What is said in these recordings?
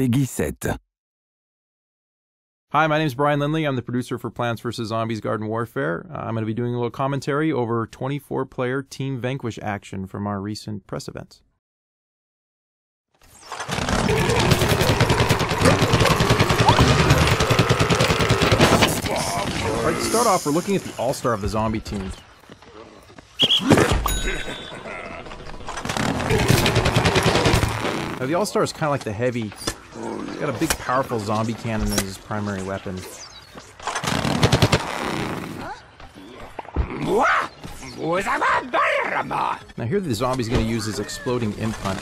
Peggy 7. Hi, my name is Brian Lindley. I'm the producer for Plants vs. Zombies Garden Warfare. I'm going to be doing a little commentary over 24-player Team Vanquish action from our recent press events. Alright, to start off, we're looking at the all-star of the zombie team. Now, the all-star is kind of like the heavy. He's got a big, powerful zombie cannon as his primary weapon. Now here the zombie's going to use his exploding imp hunt.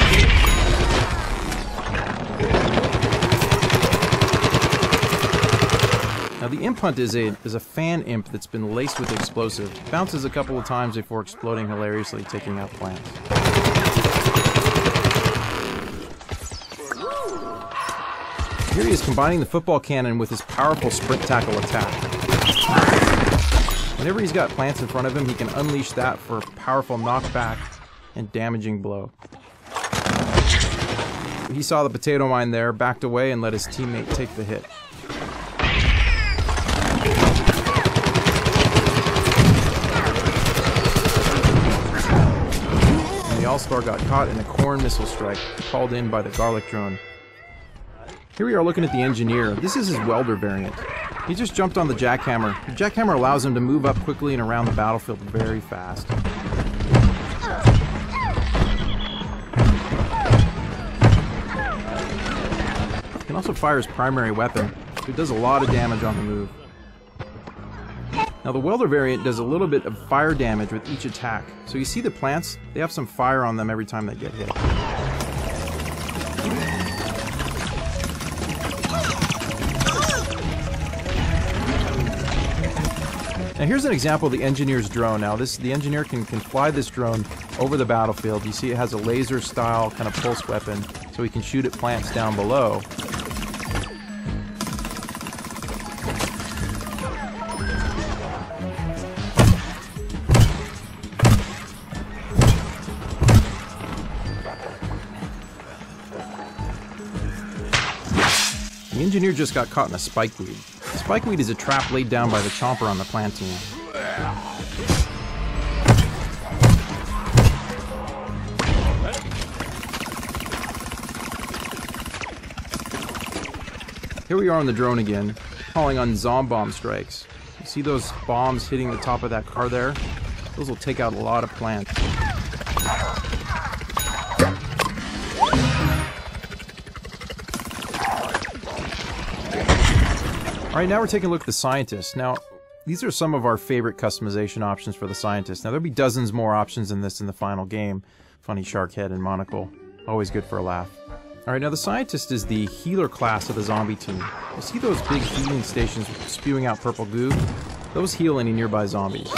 Now the imp hunt is a fan imp that's been laced with explosive. Bounces a couple of times before exploding hilariously, taking out plants. Here he is combining the football cannon with his powerful sprint tackle attack. Whenever he's got plants in front of him, he can unleash that for a powerful knockback and damaging blow. He saw the potato mine there, backed away, and let his teammate take the hit. And the All-Star got caught in a corn missile strike, called in by the garlic drone. Here we are looking at the engineer. This is his welder variant. He just jumped on the jackhammer. The jackhammer allows him to move up quickly and around the battlefield very fast. He can also fire his primary weapon, so he does a lot of damage on the move. Now the welder variant does a little bit of fire damage with each attack. So you see the plants, they have some fire on them every time they get hit. Now here's an example of the engineer's drone. Now the engineer can fly this drone over the battlefield. You see it has a laser style kind of pulse weapon, so he can shoot at plants down below. The engineer just got caught in a spikeweed. Spikeweed is a trap laid down by the chomper on the plant team. Here we are on the drone again, calling on bomb strikes. You see those bombs hitting the top of that car there? Those will take out a lot of plants. Alright, now we're taking a look at the scientist. Now, these are some of our favorite customization options for the scientist. Now, there'll be dozens more options than this in the final game. Funny shark head and monocle. Always good for a laugh. Alright, now the scientist is the healer class of the zombie team. You see those big healing stations spewing out purple goo? Those heal any nearby zombies.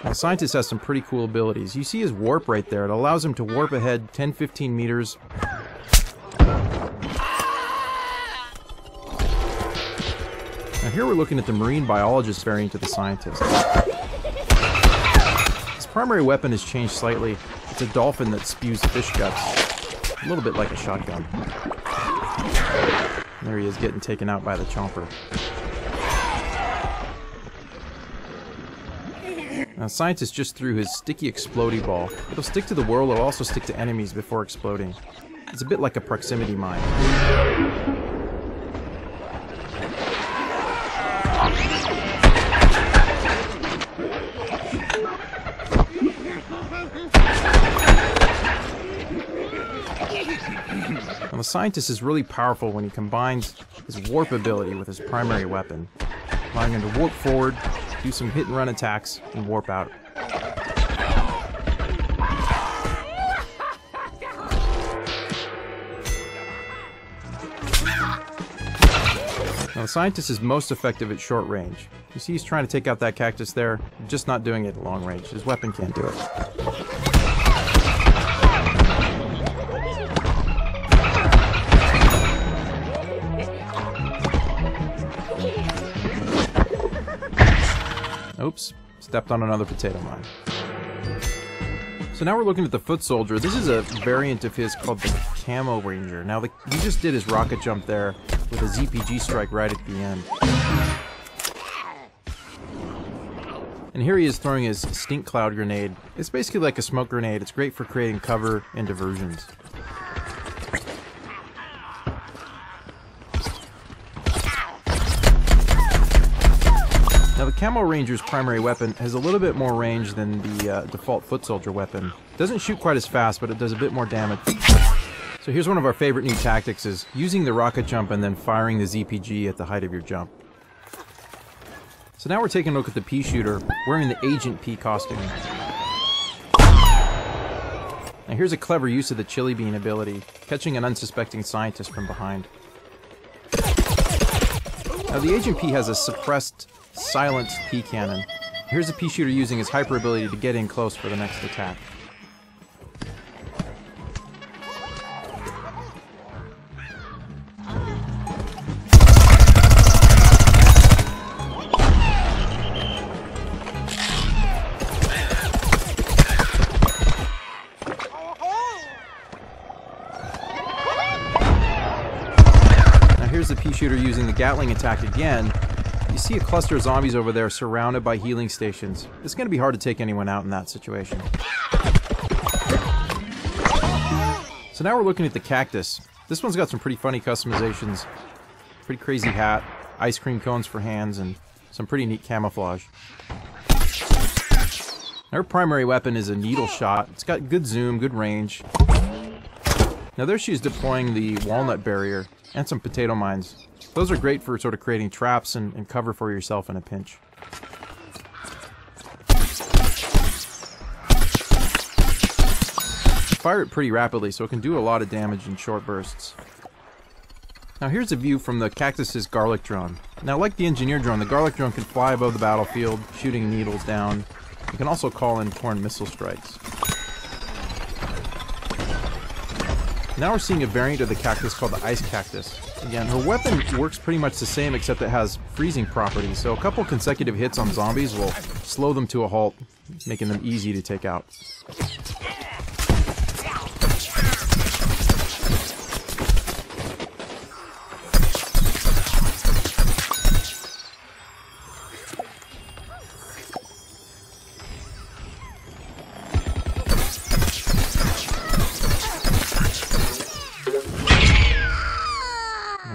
The scientist has some pretty cool abilities. You see his warp right there. It allows him to warp ahead 10-15 meters. Now here we're looking at the marine biologist variant of the scientist. His primary weapon has changed slightly. It's a dolphin that spews fish guts. A little bit like a shotgun. There he is getting taken out by the chomper. Now, the scientist just threw his sticky explodey ball. It'll stick to the world, it'll also stick to enemies before exploding. It's a bit like a proximity mine. Now, the scientist is really powerful when he combines his warp ability with his primary weapon, allowing him to warp forward, do some hit and run attacks, and warp out. Now the scientist is most effective at short range. You see he's trying to take out that cactus there, just not doing it at long range. His weapon can't do it. Oops, Stepped on another potato mine. So now we're looking at the foot soldier. This is a variant of his called the Camo Ranger. Now he just did his rocket jump there with a ZPG strike right at the end. And here he is throwing his stink cloud grenade. It's basically like a smoke grenade. It's great for creating cover and diversions. Now the Camo Ranger's primary weapon has a little bit more range than the default foot soldier weapon. Doesn't shoot quite as fast, but it does a bit more damage. So here's one of our favorite new tactics, is using the rocket jump and then firing the ZPG at the height of your jump. So now we're taking a look at the Pea Shooter, wearing the Agent Pea costume. Now here's a clever use of the chili bean ability, catching an unsuspecting scientist from behind. Now the Agent Pea has a suppressed, silenced pea cannon. Here's the Pea Shooter using his hyper ability to get in close for the next attack. Here's the Pea Shooter using the Gatling attack again. You see a cluster of zombies over there surrounded by healing stations. It's going to be hard to take anyone out in that situation. So now we're looking at the Cactus. This one's got some pretty funny customizations. Pretty crazy hat, ice cream cones for hands, and some pretty neat camouflage. Her primary weapon is a needle shot. It's got good zoom, good range. Now there she is deploying the walnut barrier and some potato mines. Those are great for sort of creating traps and cover for yourself in a pinch. Fire it pretty rapidly so it can do a lot of damage in short bursts. Now here's a view from the Cactus's garlic drone. Now like the engineer drone, the garlic drone can fly above the battlefield, shooting needles down. You can also call in corn missile strikes. Now we're seeing a variant of the Cactus called the Ice Cactus. Again, her weapon works pretty much the same except it has freezing properties, so a couple consecutive hits on zombies will slow them to a halt, making them easy to take out.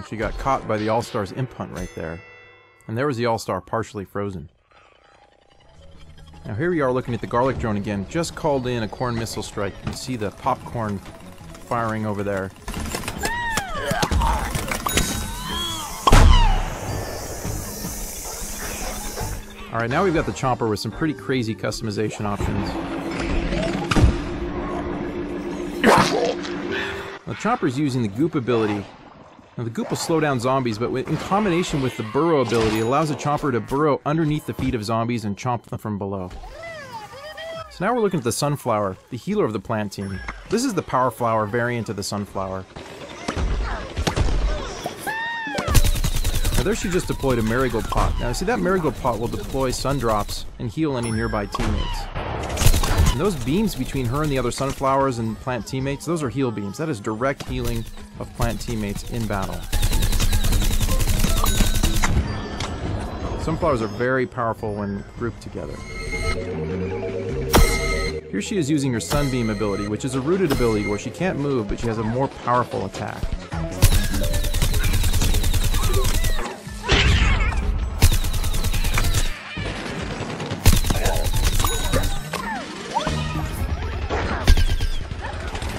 She got caught by the All-Star's imp hunt right there. And there was the All-Star partially frozen. Now here we are looking at the garlic drone again. Just called in a corn missile strike. You can see the popcorn firing over there. Alright, now we've got the Chomper with some pretty crazy customization options. The Chomper's using the Goop ability. Now the Goop will slow down zombies, but in combination with the Burrow ability, it allows the Chomper to burrow underneath the feet of zombies and chomp them from below. So now we're looking at the Sunflower, the healer of the plant team. This is the Power Flower variant of the Sunflower. Now there she just deployed a Marigold Pot. Now see, that Marigold Pot will deploy Sun Drops and heal any nearby teammates. And those beams between her and the other Sunflowers and plant teammates, those are heal beams. That is direct healing of plant teammates in battle. Sunflowers are very powerful when grouped together. Here she is using her Sunbeam ability, which is a rooted ability where she can't move, but she has a more powerful attack.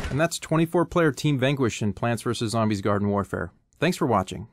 And that's 24-player Team Vanquish in Plants vs. Zombies Garden Warfare. Thanks for watching.